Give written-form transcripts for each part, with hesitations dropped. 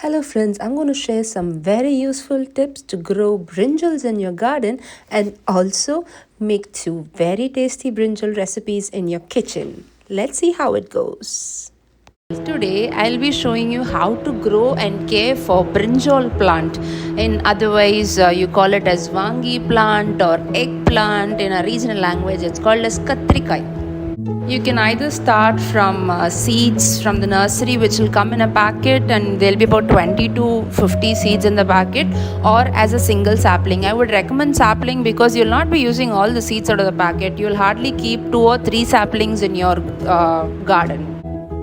Hello friends, I'm going to share some very useful tips to grow brinjals in your garden and also make two very tasty brinjal recipes in your kitchen. Let's see how it goes. Today I'll be showing you how to grow and care for brinjal plant. In otherwise you call it as Vaangi plant or eggplant. In a regional language it's called as katrikai. You can either start from seeds from the nursery, which will come in a packet, and there'll be about 20 to 50 seeds in the packet, or as a single sapling. I would recommend sapling because you'll not be using all the seeds out of the packet. You'll hardly keep 2 or 3 saplings in your garden.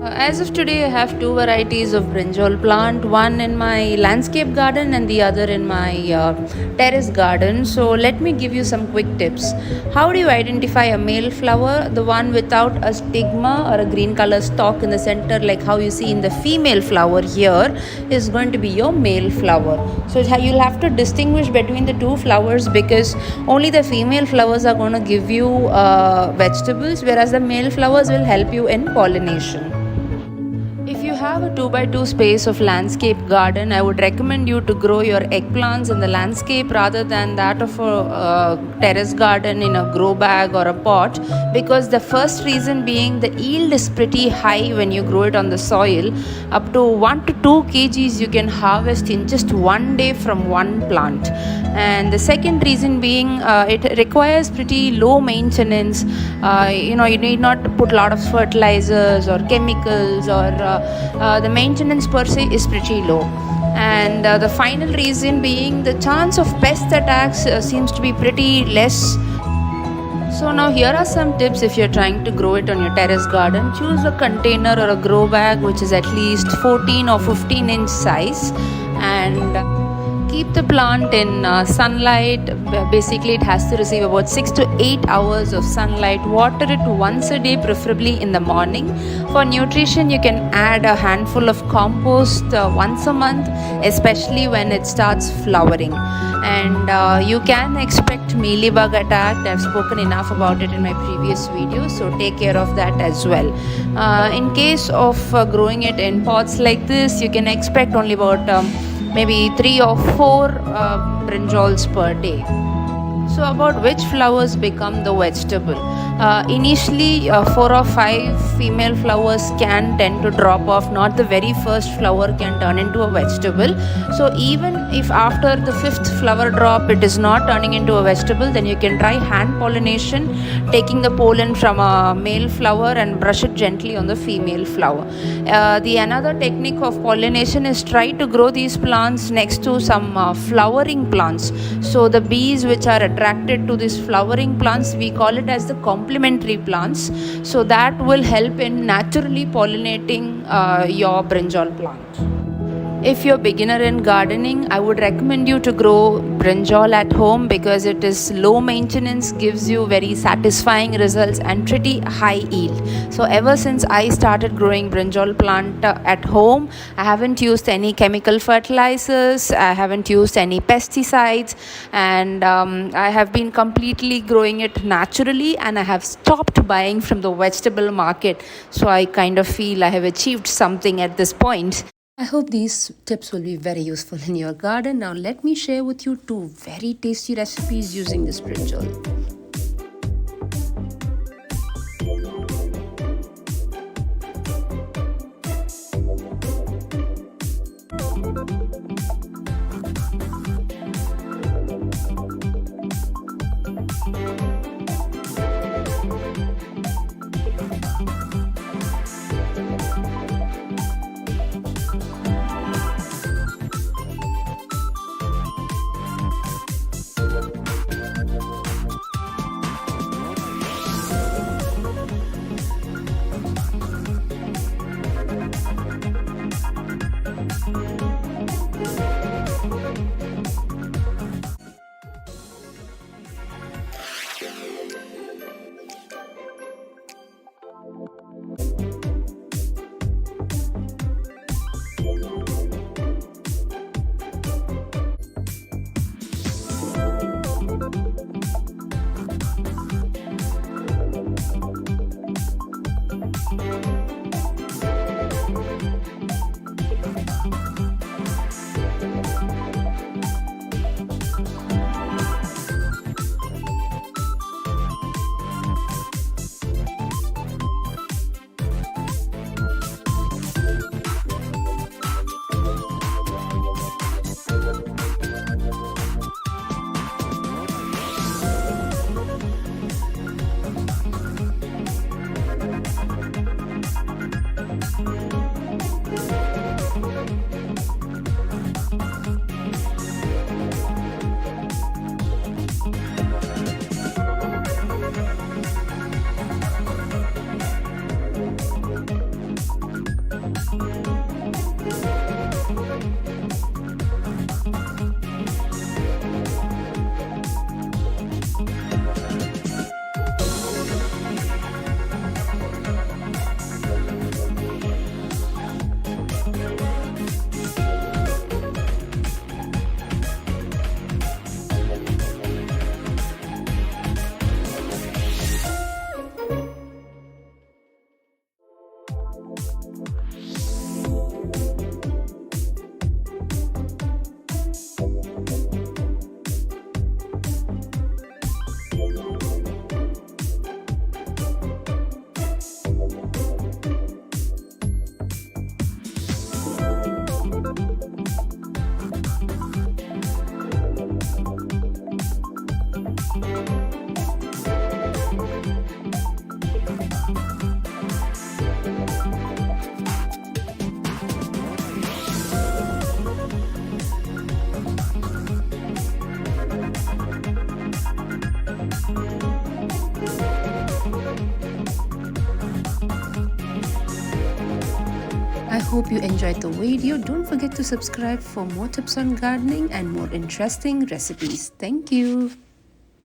As of today, I have 2 varieties of brinjal plant, one in my landscape garden and the other in my terrace garden. So let me give you some quick tips. How do you identify a male flower? The one without a stigma or a green color stalk in the center, like how you see in the female flower here, is going to be your male flower. So you'll have to distinguish between the 2 flowers because only the female flowers are going to give you vegetables, whereas the male flowers will help you in pollination. If you have a 2x2 space of landscape garden, I would recommend you to grow your eggplants in the landscape rather than that of a terrace garden in a grow bag or a pot, because the first reason being the yield is pretty high when you grow it on the soil. Up to 1 to 2 kgs you can harvest in just one day from one plant. And the second reason being it requires pretty low maintenance. You need not to put a lot of fertilizers or chemicals, or the maintenance per se is pretty low. And the final reason being the chance of pest attacks seems to be pretty less. So now here are some tips if you're trying to grow it on your terrace garden. Choose a container or a grow bag which is at least 14 or 15 inch size, and keep the plant in sunlight. Basically it has to receive about 6 to 8 hours of sunlight. Water it once a day, preferably in the morning. For nutrition you can add a handful of compost once a month, especially when it starts flowering. And you can expect mealybug attack. I've spoken enough about it in my previous video, so take care of that as well. In case of growing it in pots like this, you can expect only about maybe 3 or 4 brinjals per day. So about which flowers become the vegetable? Initially 4 or 5 female flowers can tend to drop off. Not the very first flower can turn into a vegetable. So even if after the 5th flower drop it is not turning into a vegetable, then you can try hand pollination, taking the pollen from a male flower and brush it gently on the female flower. The another technique of pollination is try to grow these plants next to some flowering plants. So the bees which are attracted to these flowering plants, we call it as the complementary plants. So that will help in naturally pollinating your brinjal plant. If you're a beginner in gardening, I would recommend you to grow brinjal at home because it is low maintenance, gives you very satisfying results and pretty high yield. So ever since I started growing brinjal plant at home, I haven't used any chemical fertilizers, I haven't used any pesticides, and I have been completely growing it naturally, and I have stopped buying from the vegetable market. So I kind of feel I have achieved something at this point. I hope these tips will be very useful in your garden. Now let me share with you 2 very tasty recipes using this brinjal. you enjoyed the video, don't forget to subscribe for more tips on gardening and more interesting recipes. Thank you.